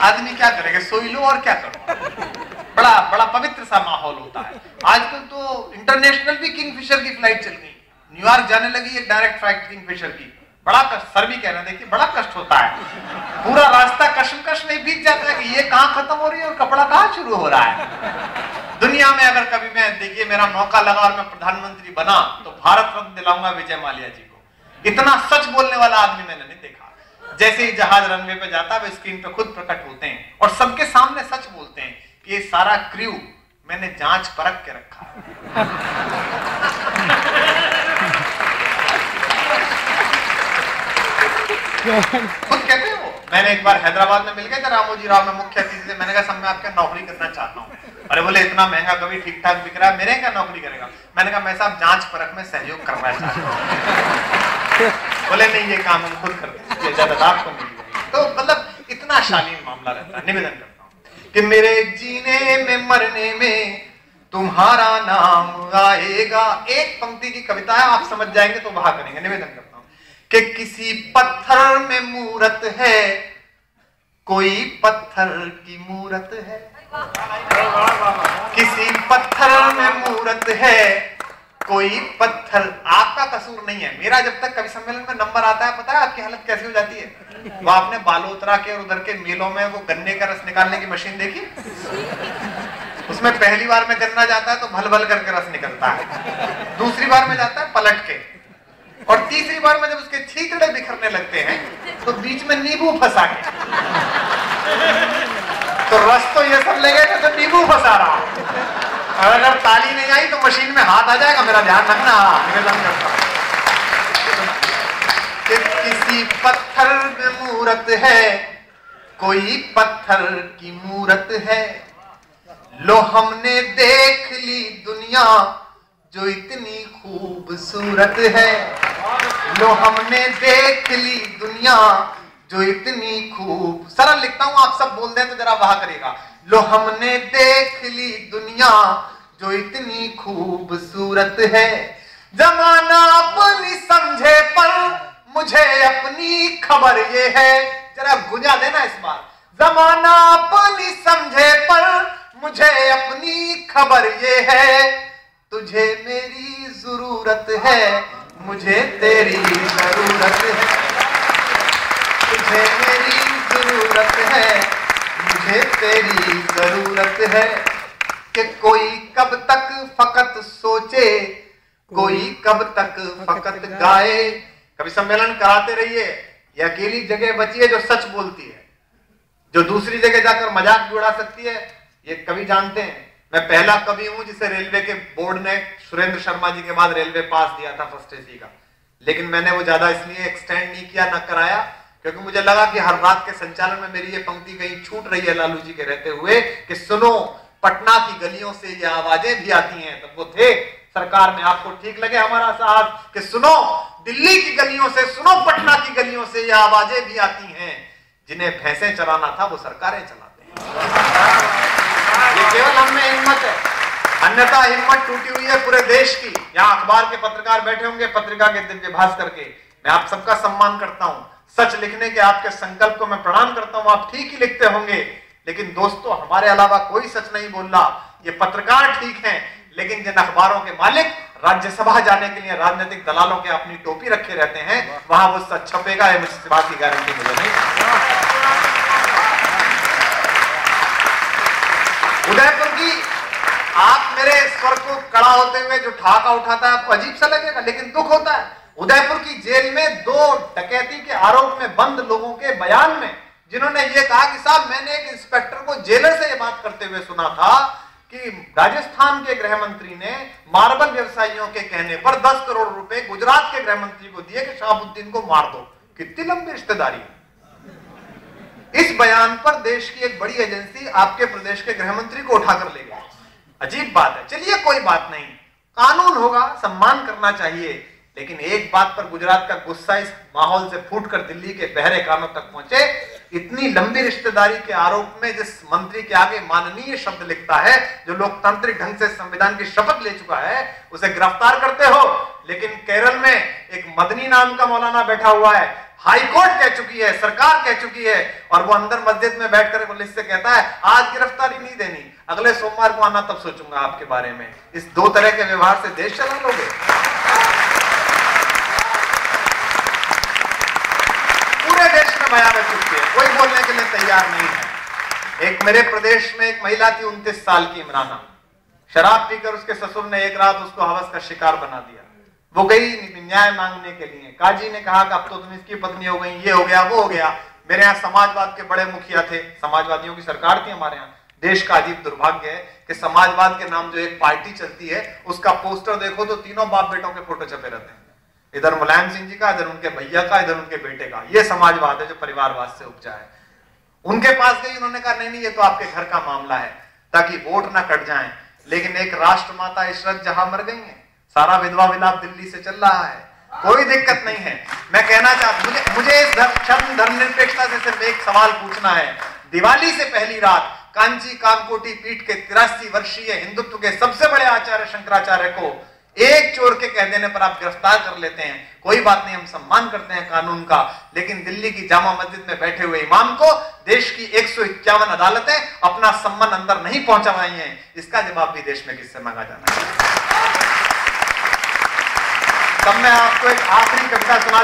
आदमी क्या करेगा, सोई लो और क्या करो। बड़ा बड़ा पवित्र सा माहौल होता है। आजकल तो इंटरनेशनल भी किंगफिशर की फ्लाइट चल गई, न्यूयॉर्क जाने लगी एक डायरेक्ट फ्लाइट किंगफिशर की। बड़ा कष्ट, सर भी कह रहे हैं, देखिए बड़ा कष्ट होता है। पूरा रास्ता कश्मकश में बीत जाता है कि ये कहां खत्म हो रही है और कपड़ा कहां शुरू हो रहा है। दुनिया में अगर कभी मैं, देखिए मेरा मौका लगा और मैं प्रधानमंत्री बना तो भारत रत्न दिलाऊंगा विजय माल्या जी को। इतना सच बोलने वाला आदमी मैंने नहीं देखा। जैसे ही जहाज रनवे पे जाता है, वे स्क्रीन पे खुद प्रकट होते हैं और सबके सामने सच बोलते हैं कि ये सारा क्रू मैंने जांच परख के रखा है। खुद कहते हैं वो। मैंने एक बार हैदराबाद में मिल गए थे रामोजी राव में मुख्य अतिथि से। मैंने कहा सब मैं आपके नौकरी करना चाहता हूँ। अरे बोले इतना महंगा कभी ठीक ठाक बिक रहा है, मेरे क्या नौकरी करेगा। मैंने कहा मैं साहब जांच परख में सहयोग करना चाहता हूँ। बोले नहीं ये काम हम खुद करते हैं, इजाजत आपको नहीं मिलेगी। तो मतलब इतना शालीन मामला रहता है। निवेदन करता हूँ कि मेरे जीने में मरने में तुम्हारा नाम आएगा। एक पंक्ति की कविता है, आप समझ जाएंगे तो वहां करेंगे। निवेदन करता हूँ कि किसी पत्थर में मूरत है, कोई पत्थर की मूरत है। किसी पत्थर में मूरत है, कोई पत्थर। आपका कसूर नहीं है। मेरा जब तक कवि सम्मेलन में नंबर आता है, पता है आपकी हालत कैसी हो जाती है। वो आपने बालोतरा के और उधर के मेलों में वो गन्ने का रस निकालने की मशीन देखी, उसमें पहली बार में गन्ना जाता है तो भल भल करके रस निकलता है, दूसरी बार में जाता है पलट के, और तीसरी बार में जब उसके छींकड़े बिखरने लगते हैं तो बीच में नींबू फंसा के। तो रस तो ये सब लगेगा तो नींबू फंसा रहा। और अगर ताली नहीं आई तो मशीन में हाथ आ जाएगा। मेरा ध्यान रखना। निवेदन करता हूं कि किसी पत्थर में मूरत है, कोई पत्थर की मूरत है। लो हमने देख ली दुनिया जो इतनी खूबसूरत है। लो हमने देख ली दुनिया जो इतनी खूब। सरल लिखता हूं, आप सब बोल दें तो जरा वाह करेगा। लो हमने देख ली दुनिया जो इतनी खूबसूरत है। जमाना अपनी समझे पर मुझे अपनी खबर ये है। जरा गुंजा देना इस बार। जमाना अपनी समझे पर मुझे अपनी खबर ये है। तुझे मेरी जरूरत है, मुझे तेरी जरूरत है। तुझे मेरी जरूरत है, मुझे तेरी जरूरत है। कि कोई कब तक फकत सोचे, कोई कब तक फकत गाए। कभी सम्मेलन कराते रहिए। ये अकेली जगह बची है जो सच बोलती है, जो दूसरी जगह जाकर मजाक भी उड़ा सकती है। ये कवि जानते हैं मैं पहला कवि हूं जिसे रेलवे के बोर्ड ने सुरेंद्र शर्मा जी के बाद रेलवे पास दिया था फर्स्ट एसी का। लेकिन मैंने वो ज्यादा इसलिए एक्सटेंड नहीं किया, न कराया, क्योंकि मुझे लगा कि हर रात के संचालन में मेरी ये पंक्ति कहीं छूट रही है लालू जी के रहते हुए कि सुनो पटना की गलियों से ये आवाजें भी आती हैं। तब वो थे सरकार में। आपको ठीक लगे हमारा साथ कि सुनो दिल्ली की गलियों से, सुनो पटना की गलियों से ये आवाजें भी आती हैं। जिन्हें भैंसें चलाना था वो सरकारें चलाते हैं। ये केवल हम में हिम्मत है, अन्यथा हिम्मत टूटी हुई है पूरे देश की। यहाँ अखबार के पत्रकार बैठे होंगे, पत्रिका के दिव्य भास्कर के। मैं आप सबका सम्मान करता हूँ। सच लिखने के आपके संकल्प को मैं प्रणाम करता हूँ। आप ठीक ही लिखते होंगे, लेकिन दोस्तों हमारे अलावा कोई सच नहीं बोल रहा। ये पत्रकार ठीक हैं, लेकिन जिन अखबारों के मालिक राज्यसभा जाने के लिए राजनीतिक दलालों के अपनी टोपी रखे रहते हैं, वहां वो सच छपेगा, है मुझे बात की गारंटी मुझे नहीं। उदयपुर की आप मेरे स्वर को कड़ा होते हुए जो ठहाका उठाता है आपको अजीब सा लगेगा, लेकिन दुख होता है। उदयपुर की जेल में 2 डकैती के आरोप में बंद लोगों के बयान में, जिन्होंने ये कहा कि साहब मैंने एक इंस्पेक्टर को जेलर से ये बात करते हुए सुना था कि राजस्थान के गृह मंत्री ने मार्बल व्यवसायियों के कहने पर 10 करोड़ रुपए गुजरात के गृह मंत्री को दिए कि शहाबुद्दीन को मार दो। कितनी लंबी रिश्तेदारी है। इस बयान पर देश की एक बड़ी एजेंसी आपके प्रदेश के गृह मंत्री को उठाकर ले गई। अजीब बात है। चलिए कोई बात नहीं, कानून होगा, सम्मान करना चाहिए, लेकिन एक बात पर गुजरात का गुस्सा इस माहौल से फूटकर दिल्ली के बहरे कानों तक पहुंचे। इतनी लंबी रिश्तेदारी के आरोप में जिस मंत्री के आगे माननीय शब्द लिखता है, जो लोकतांत्रिक ढंग से संविधान की शपथ ले चुका है, उसे गिरफ्तार करते हो। लेकिन केरल में एक मदनी नाम का मौलाना बैठा हुआ है, हाईकोर्ट कह चुकी है, सरकार कह चुकी है, और वो अंदर मस्जिद में बैठकर पुलिस से कहता है आज गिरफ्तारी नहीं देनी, अगले सोमवार को आना तब सोचूंगा आपके बारे में। इस दो तरह के व्यवहार से देश चला लोगे? पूरे देश में भयावह चुकी है, कोई बोलने के लिए तैयार नहीं है। एक मेरे प्रदेश में एक महिला थी 29 साल की, इमराना, शराब पीकर उसके ससुर ने एक रात उसको हवस का शिकार बना दिया। वो गई न्याय मांगने के लिए, काजी ने कहा कि अब तो तुम इसकी पत्नी हो गई, ये हो गया वो हो गया। मेरे यहाँ समाजवाद के बड़े मुखिया थे, समाजवादियों की सरकार थी हमारे यहाँ। देश का अजीब दुर्भाग्य है कि समाजवाद के नाम जो एक पार्टी चलती है उसका पोस्टर देखो तो तीनों बाप बेटों के फोटो छपे रहते हैं, इधर मुलायम सिंह जी का, इधर उनके भैया का, इधर उनके बेटे का। ये समाजवाद है जो परिवारवाद से उपजा है। उनके पास गई, उन्होंने कहा नहीं नहीं ये तो आपके घर का मामला है, ताकि वोट ना कट जाए। लेकिन एक राष्ट्रमाता इशरत जहां मर गई है, सारा विधवा विलाप दिल्ली से चल रहा है, कोई दिक्कत नहीं है। मैं कहना चाहता मुझे इस धर्मनिरपेक्षता से सिर्फ एक सवाल पूछना है। दिवाली से पहली रात कांची कामकोटी पीठ के 83 वर्षीय हिंदुत्व के सबसे बड़े आचार्य शंकराचार्य को एक चोर के कह देने पर आप गिरफ्तार कर लेते हैं, कोई बात नहीं, हम सम्मान करते हैं कानून का। लेकिन दिल्ली की जामा मस्जिद में बैठे हुए इमाम को देश की 151 अदालतें अपना सम्मान अंदर नहीं पहुंचा पाई हैं, इसका जवाब भी देश में किससे मांगा जाना है? तब मैं आपको एक आखिरी कविता सुना